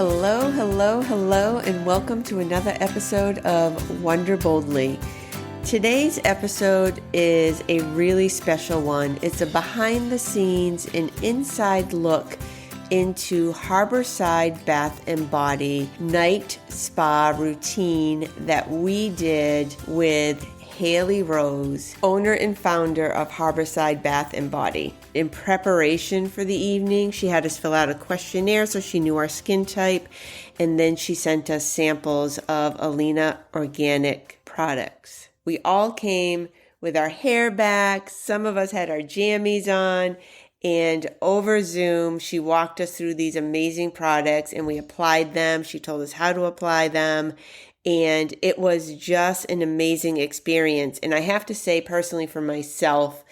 Hello, hello, hello, and welcome to another episode of Wonder Boldly. Today's episode is a really special one. It's a behind the scenes and inside look into Harborside Bath and Body night spa routine that we did with Hayley Rose, owner and founder of Harborside Bath and Body. In preparation for the evening, she had us fill out a questionnaire so she knew our skin type, and then she sent us samples of Elina Organic products. We all came with our hair back. Some of us had our jammies on, and over Zoom, she walked us through these amazing products and we applied them. She told us how to apply them. And it was just an amazing experience. And I have to say personally for myself,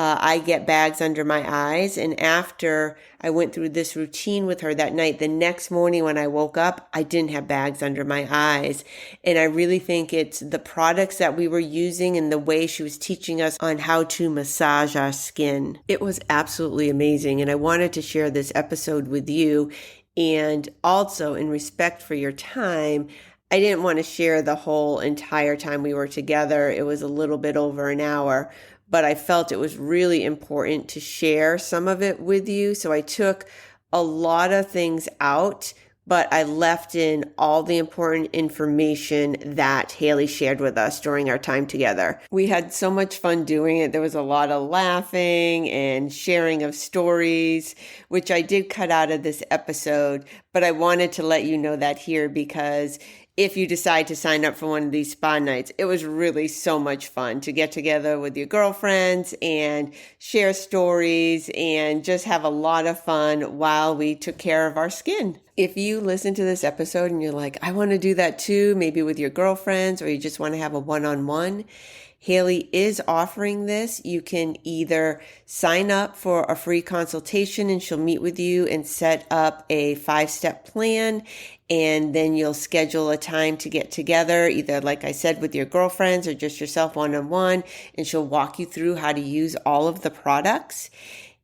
I get bags under my eyes. And after I went through this routine with her that night, the next morning when I woke up, I didn't have bags under my eyes. And I really think it's the products that we were using and the way she was teaching us on how to massage our skin. It was absolutely amazing. And I wanted to share this episode with you. And also in respect for your time, I didn't want to share the whole entire time we were together. It was a little bit over an hour, but I felt it was really important to share some of it with you. So I took a lot of things out, but I left in all the important information that Hayley shared with us during our time together. We had so much fun doing it. There was a lot of laughing and sharing of stories, which I did cut out of this episode, but I wanted to let you know that here because if you decide to sign up for one of these spa nights, it was really so much fun to get together with your girlfriends and share stories and just have a lot of fun while we took care of our skin. If you listen to this episode and you're like, I want to do that too, maybe with your girlfriends, or you just want to have a one-on-one, Hayley is offering this. You can either sign up for a free consultation and she'll meet with you and set up a 5-step plan. And then you'll schedule a time to get together, either like I said, with your girlfriends or just yourself one-on-one. And she'll walk you through how to use all of the products.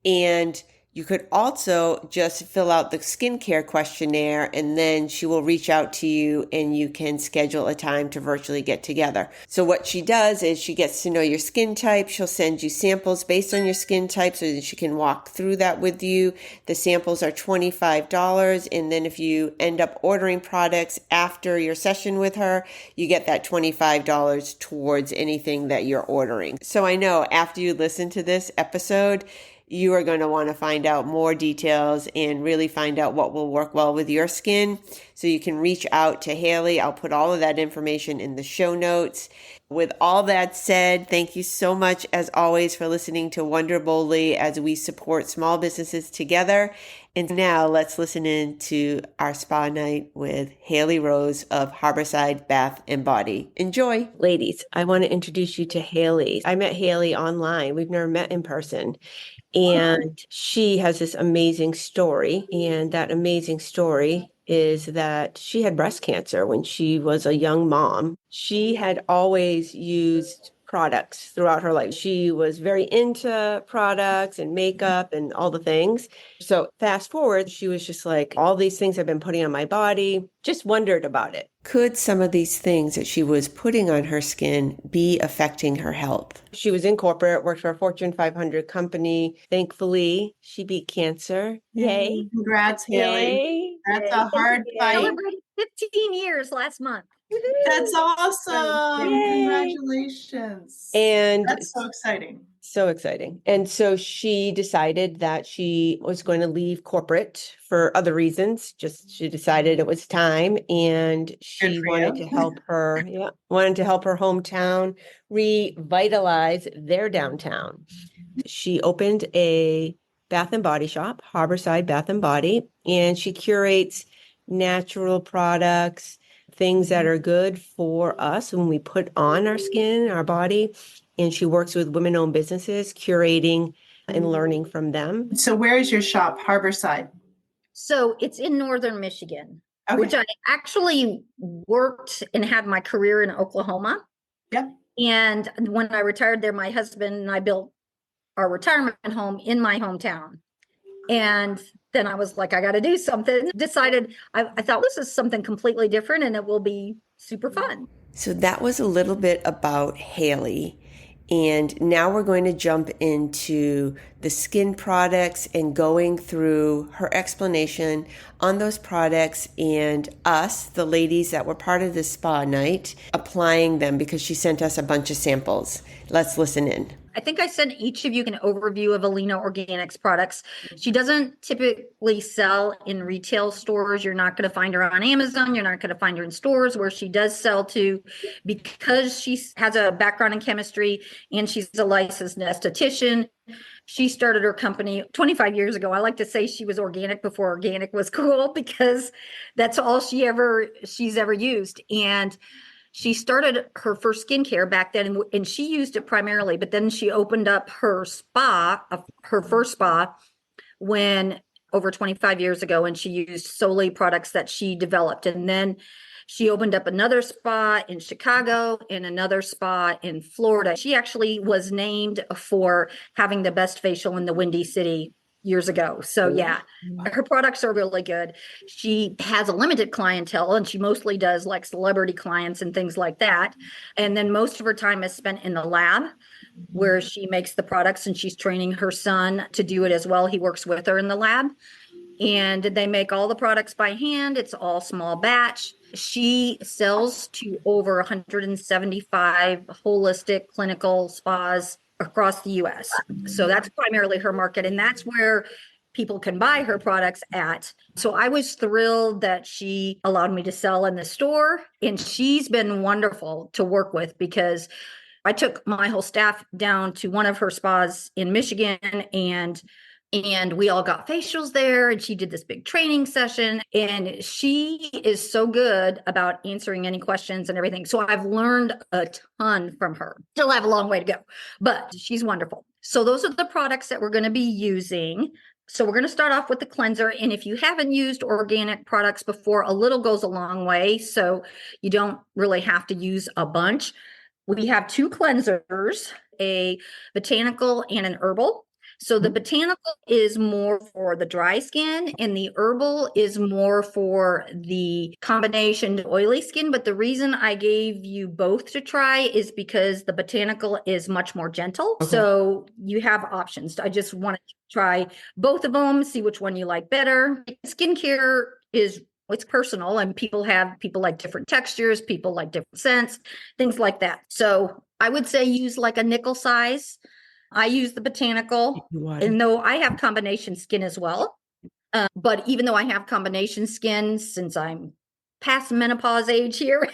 And you could also just fill out the skincare questionnaire and then she will reach out to you and you can schedule a time to virtually get together. So what she does is she gets to know your skin type. She'll send you samples based on your skin type so that she can walk through that with you. The samples are $25. And then if you end up ordering products after your session with her, you get that $25 towards anything that you're ordering. So I know after you listen to this episode, you are going to want to find out more details and really find out what will work well with your skin. So you can reach out to Hayley. I'll put all of that information in the show notes. With all that said, thank you so much as always for listening to Wonder Boldly as we support small businesses together. And now let's listen in to our spa night with Hayley Rose of Harborside Bath and Body. Enjoy. Ladies, I want to introduce you to Hayley. I met Hayley online. We've never met in person. And she has this amazing story. And that amazing story is that she had breast cancer when she was a young mom. She had always used products throughout her life. She was very into products and makeup and all the things. So fast forward, she was just like, all these things I've been putting on my body, just wondered about it. Could some of these things that she was putting on her skin be affecting her health? She was in corporate, worked for a Fortune 500 company. Thankfully, she beat cancer. Yay. Congrats, Hayley. Yay. That's a hard fight. Celebrated 15 years last month. That's awesome. Yay. Congratulations. And that's so exciting. So exciting. And so she decided that she was going to leave corporate for other reasons. Just she decided it was time and she wanted to help her, wanted to help her hometown revitalize their downtown. She opened a bath and body shop, Harborside Bath and Body, and she curates natural products, things that are good for us when we put on our skin, our body. And she works with women-owned businesses, curating and learning from them. So where is your shop, Harborside? So it's in northern Michigan, Okay. which I actually worked and had my career in Oklahoma. Yep. And when I retired there, my husband and I built our retirement home in my hometown. And then I was like, I got to do something. Decided, I thought this is something completely different and it will be super fun. So that was a little bit about Hayley. And now we're going to jump into the skin products and going through her explanation on those products and us, the ladies that were part of the spa night, applying them because she sent us a bunch of samples. Let's listen in. I think I sent each of you an overview of Elina Organics products. She doesn't typically sell in retail stores. You're not going to find her on Amazon. You're not going to find her in stores. Where she does sell to, because she has a background in chemistry and she's a licensed esthetician. She started her company 25 years ago. I like to say she was organic before organic was cool, because that's all she's ever used. And she started her first skincare back then, and she used it primarily, but then she opened up her first spa, when over 25 years ago, and she used solely products that she developed. And then she opened up another spa in Chicago and another spa in Florida. She actually was named for having the best facial in the Windy City years ago. So yeah, her products are really good. She has a limited clientele, and she mostly does like celebrity clients and things like that. And then most of her time is spent in the lab where she makes the products, and she's training her son to do it as well. He works with her in the lab, and they make all the products by hand. It's all small batch. She sells to over 175 holistic clinical spas across the US. So that's primarily her market, and that's where people can buy her products at. So I was thrilled that she allowed me to sell in the store, and she's been wonderful to work with, because I took my whole staff down to one of her spas in Michigan, and we all got facials there, and she did this big training session, and she is so good about answering any questions and everything. So I've learned a ton from her. Still have a long way to go, but she's wonderful. So those are the products that we're going to be using. So we're going to start off with the cleanser. And if you haven't used organic products before, a little goes a long way. So you don't really have to use a bunch. We have two cleansers, a botanical and an herbal. So the botanical is more for the dry skin, and the herbal is more for the combination oily skin. But the reason I gave you both to try is because the botanical is much more gentle. Okay. So you have options. I just want to try both of them, see which one you like better. Skincare it's personal, and people like different textures, people like different scents, things like that. So I would say use like a nickel size. I use the botanical, and though I have combination skin as well. But even though I have combination skin, since I'm past menopause age here,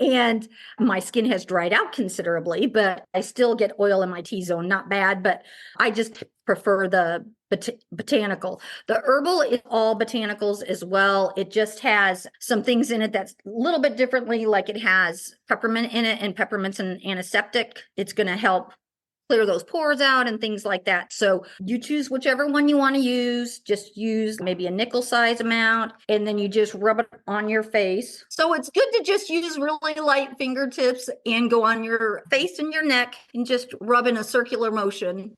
and my skin has dried out considerably, but I still get oil in my T-zone, not bad, but I just prefer the botanical. The herbal is all botanicals as well. It just has some things in it that's a little bit differently, like it has peppermint in it, and peppermint's an antiseptic. It's going to help clear those pores out and things like that. So you choose whichever one you want to use. Just use maybe a nickel size amount, and then you just rub it on your face. So it's good to just use really light fingertips and go on your face and your neck and just rub in a circular motion.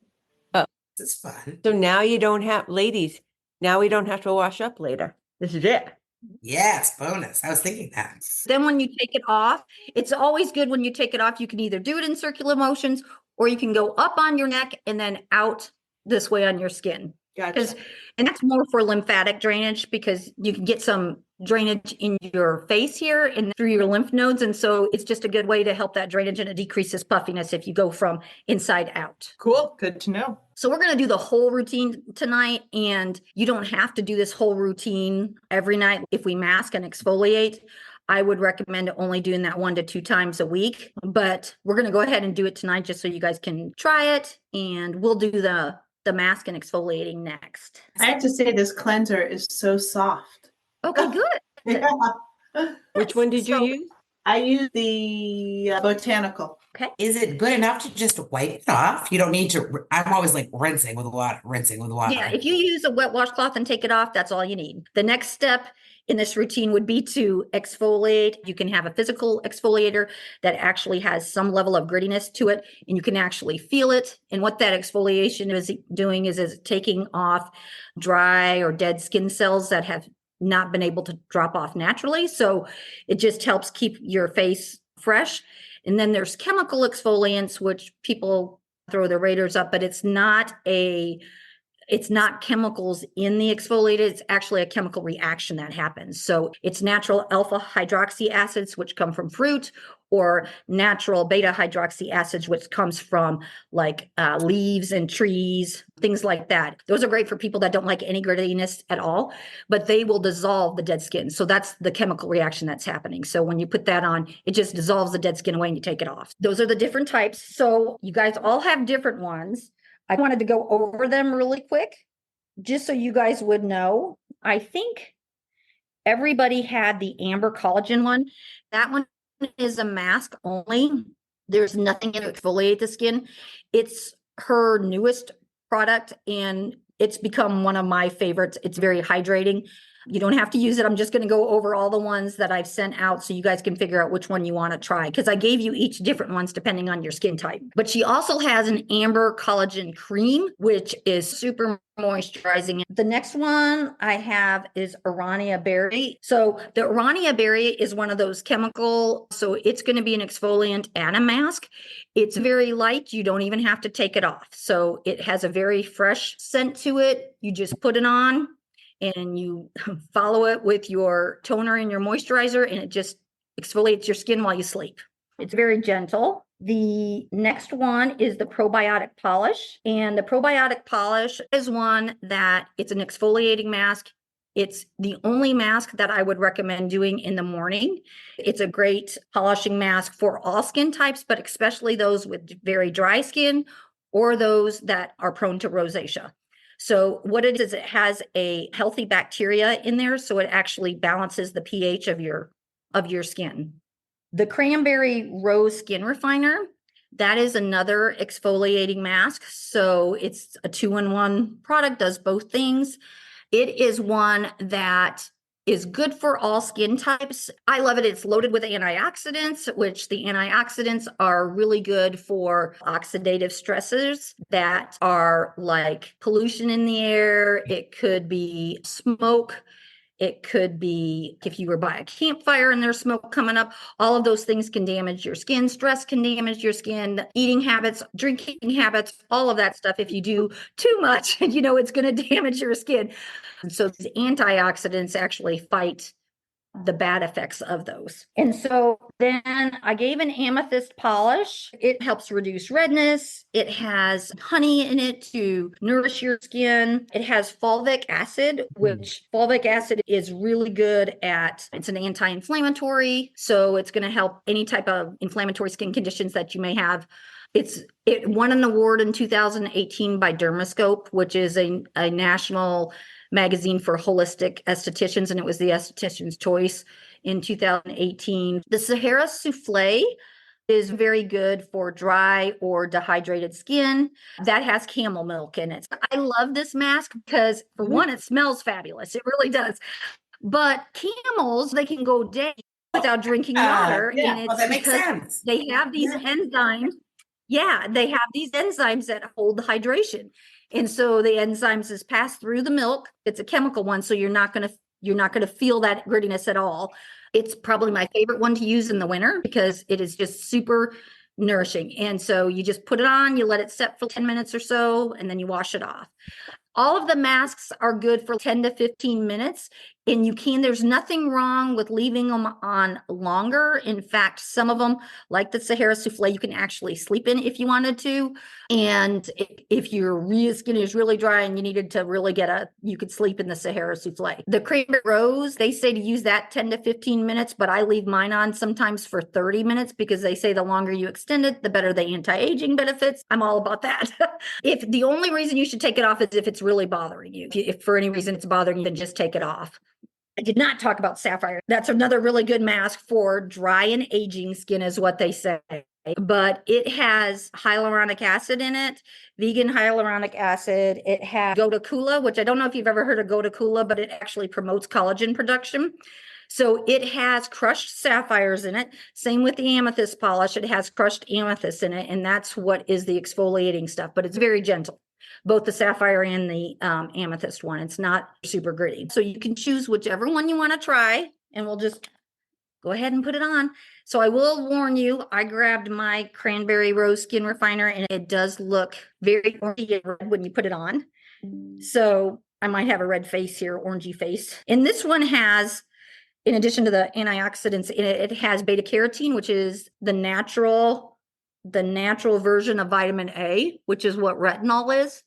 Oh, this is fun. So now we don't have to wash up later. This is it. Yes, bonus. I was thinking that. Then when you take it off, it's always good when you take it off. You can either do it in circular motions, or you can go up on your neck and then out this way on your skin. Gotcha. And that's more for lymphatic drainage, because you can get some drainage in your face here and through your lymph nodes. And so it's just a good way to help that drainage, and it decreases puffiness if you go from inside out. Cool. Good to know. So we're going to do the whole routine tonight, and you don't have to do this whole routine every night. If we mask and exfoliate, I would recommend only doing that 1 to 2 times a week, but we're going to go ahead and do it tonight just so you guys can try it, and we'll do the mask and exfoliating next. I have to say this cleanser is so soft. Okay, good. Yeah. Which one did you use? I use the botanical. Okay. Is it good enough to just wipe it off? You don't need to, I'm always like rinsing with water, Yeah, if you use a wet washcloth and take it off, that's all you need. The next step in this routine would be to exfoliate. You can have a physical exfoliator that actually has some level of grittiness to it, and you can actually feel it. And what that exfoliation is doing is taking off dry or dead skin cells that have not been able to drop off naturally. So it just helps keep your face fresh. And then there's chemical exfoliants, which people throw their radars up, but it's not chemicals in the exfoliator. It's actually a chemical reaction that happens. So it's natural alpha hydroxy acids, which come from fruit, or natural beta hydroxy acids, which comes from like leaves and trees, things like that. Those are great for people that don't like any grittiness at all, but they will dissolve the dead skin. So that's the chemical reaction that's happening. So when you put that on, it just dissolves the dead skin away and you take it off. Those are the different types. So you guys all have different ones. I wanted to go over them really quick, just so you guys would know. I think everybody had the Amber Collagen one. That one is a mask only. There's nothing in it to exfoliate the skin. It's her newest product, and it's become one of my favorites. It's very hydrating. You don't have to use it. I'm just going to go over all the ones that I've sent out so you guys can figure out which one you want to try, because I gave you each different ones depending on your skin type. But she also has an Amber Collagen Cream, which is super moisturizing. The next one I have is Aranea Berry. So the Aranea Berry is one of those chemical, so it's going to be an exfoliant and a mask. It's very light. You don't even have to take it off. So it has a very fresh scent to it. You just put it on and you follow it with your toner and your moisturizer, and it just exfoliates your skin while you sleep. It's very gentle. The next one is the probiotic polish, and the probiotic polish is one that it's an exfoliating mask. It's the only mask that I would recommend doing in the morning. It's a great polishing mask for all skin types, but especially those with very dry skin or those that are prone to rosacea. So what it is, it has a healthy bacteria in there, so it actually balances the pH of your skin. The Cranberry Rose Skin Refiner, that is another exfoliating mask. So it's a 2-in-1 product, does both things. It is one that is good for all skin types. I love it. It's loaded with antioxidants, which the antioxidants are really good for oxidative stressors that are like pollution in the air. It could be smoke. It could be if you were by a campfire and there's smoke coming up. All of those things can damage your skin. Stress can damage your skin. Eating habits, drinking habits, all of that stuff. If you do too much, it's going to damage your skin. And so these antioxidants actually fight the bad effects of those. And so then I gave an amethyst polish. It helps reduce redness. It has honey in it to nourish your skin. It has fulvic acid, which fulvic acid is really good at, it's an anti-inflammatory. So it's going to help any type of inflammatory skin conditions that you may have. It won an award in 2018 by Dermoscope, which is a national magazine for holistic estheticians, and it was the esthetician's choice in 2018. The Sahara Souffle is very good for dry or dehydrated skin. That has camel milk in it. I love this mask because, for one, it smells fabulous. It really does. But camels, they can go days without drinking water. Yeah, and well, that makes sense. They have these enzymes. Yeah, they have these enzymes that hold the hydration. And so the enzymes is passed through the milk. It's a chemical one, so you're not going to feel that grittiness at all. It's probably my favorite one to use in the winter because it is just super nourishing. And so you just put it on, you let it set for 10 minutes or so, and then you wash it off. All of the masks are good for 10 to 15 minutes, and there's nothing wrong with leaving them on longer. In fact, some of them, like the Sahara Souffle, you can actually sleep in if you wanted to. And if your skin is really dry and you needed to really you could sleep in the Sahara Souffle. The Cranberry Rose, they say to use that 10 to 15 minutes, but I leave mine on sometimes for 30 minutes because they say the longer you extend it, the better the anti-aging benefits. I'm all about that. If the only reason you should take it off is if it's really bothering you. If for any reason it's bothering you, then just take it off. I did not talk about Sapphire. That's another really good mask for dry and aging skin, is what they say. but it has hyaluronic acid in it, vegan hyaluronic acid. It has gotu-kola, which I don't know if you've ever heard of gotu-kola, but it actually promotes collagen production. So it has crushed sapphires in it. Same with the amethyst polish. It has crushed amethyst in it, and that's what is the exfoliating stuff, but it's very gentle. Both the sapphire and the amethyst one. It's not super gritty. So you can choose whichever one you want to try, and we'll just go ahead and put it on. So I will warn you, I grabbed my cranberry rose skin refiner, and it does look very orangey red when you put it on. So I might have a red face here, orangey face. And this one has, in addition to the antioxidants in it, it has beta carotene, which is the natural version of vitamin A, which is what retinol is.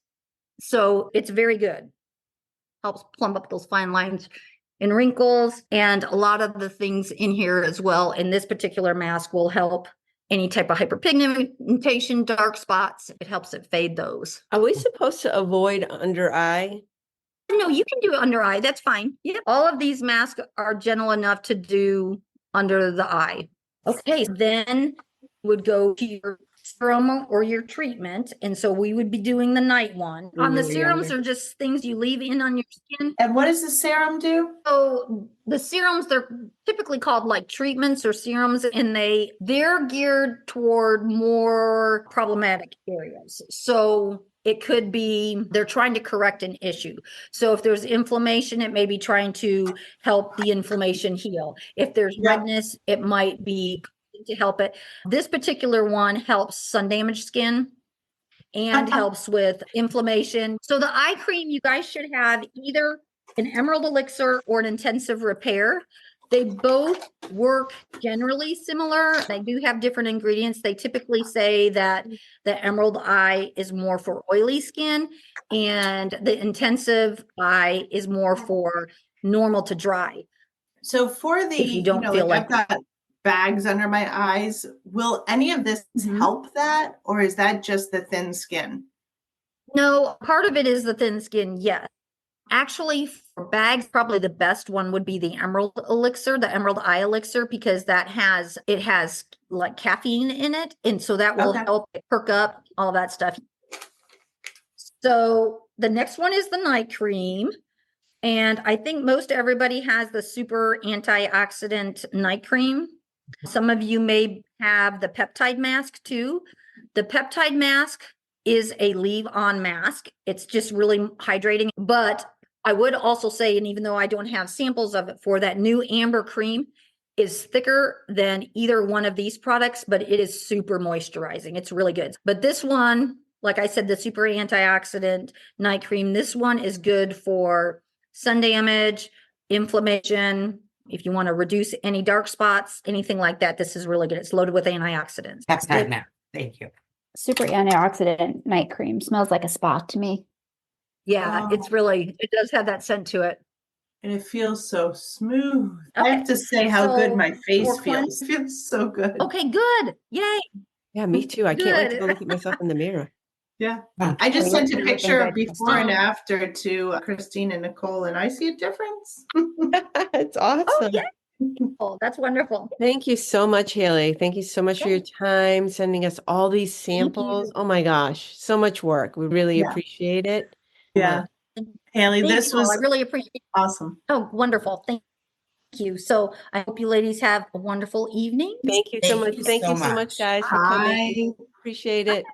So it's very good. Helps plump up those fine lines and wrinkles, and a lot of the things in here as well. And this particular mask will help any type of hyperpigmentation, dark spots. It helps it fade those. Are we supposed to avoid under eye? No, you can do it under eye. That's fine. Yeah. All of these masks are gentle enough to do under the eye. Okay. Then would go to your serum or your treatment. And so we would be doing the night one. On the serums are just things you leave in on your skin. And what does the serum do? So the serums, they're typically called like treatments or serums, and they're geared toward more problematic areas. So it could be they're trying to correct an issue. So if there's inflammation, it may be trying to help the inflammation heal. If there's redness, it might be to help it. This particular one helps sun damaged skin and helps with inflammation. So the eye cream, you guys should have either an emerald elixir or an intensive repair. They both work generally similar. They do have different ingredients. They typically say that the emerald eye is more for oily skin and the intensive eye is more for normal to dry. So for the, If you don't feel I've got bags under my eyes, will any of this help that, or is that just the thin skin? No, part of it is the thin skin, yes. Actually, for bags, probably the best one would be the emerald elixir, the emerald eye elixir, because it has like caffeine in it. And so that will help it perk up all that stuff. So the next one is the night cream. And I think most everybody has the super antioxidant night cream. Some of you may have the peptide mask too. The peptide mask is a leave-on mask. It's just really hydrating. But I would also say, and even though I don't have samples of it, for that new amber cream is thicker than either one of these products, but it is super moisturizing. It's really good. But this one, like I said, the super antioxidant night cream, this one is good for sun damage, inflammation. If you want to reduce any dark spots, anything like that, this is really good. It's loaded with antioxidants. Peptide now. Thank you. Super antioxidant night cream. Smells like a spa to me. Yeah, it does have that scent to it. And it feels so smooth. Okay. I have to say how good my face for feels. It feels so good. Okay, good. Yay. Yeah, me too. I can't wait to Good. go look at myself in the mirror. Yeah. Huh. I just sent a Looking picture good. of before and after to Christine and Nicole, and I see a difference. It's awesome. Oh, yeah. Oh, that's wonderful. Thank you so much, Hayley. Thank you so much for your time, sending us all these samples. Oh my gosh, so much work. We really appreciate it. Yeah. Hayley, Thank this you all. was I really appreciate it. awesome. Oh, wonderful. Thank you. So I hope you ladies have a wonderful evening. Thank you so Thank much. you Thank so you so much, much. guys, for coming. Appreciate it.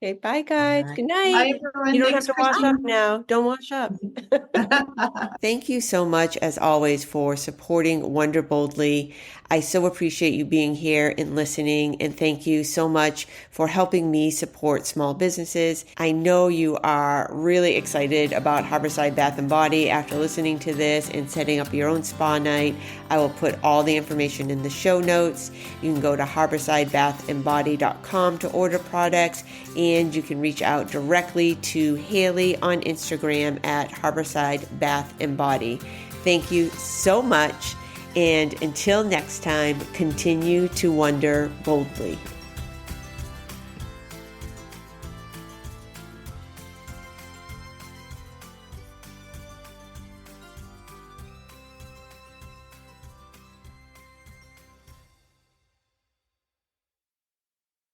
Okay, bye, guys. Bye. Good Bye, night. everyone. You don't have Thanks, to wash up Christine. now. Don't wash up. Thank you so much, as always, for supporting Wonder Boldly. I so appreciate you being here and listening, and thank you so much for helping me support small businesses. I know you are really excited about Harborside Bath and Body after listening to this and setting up your own spa night. I will put all the information in the show notes. You can go to harborsidebathandbody.com to order products, and you can reach out directly to Hayley on Instagram at Harborside Bath and Body. Thank you so much. And until next time, continue to wonder boldly.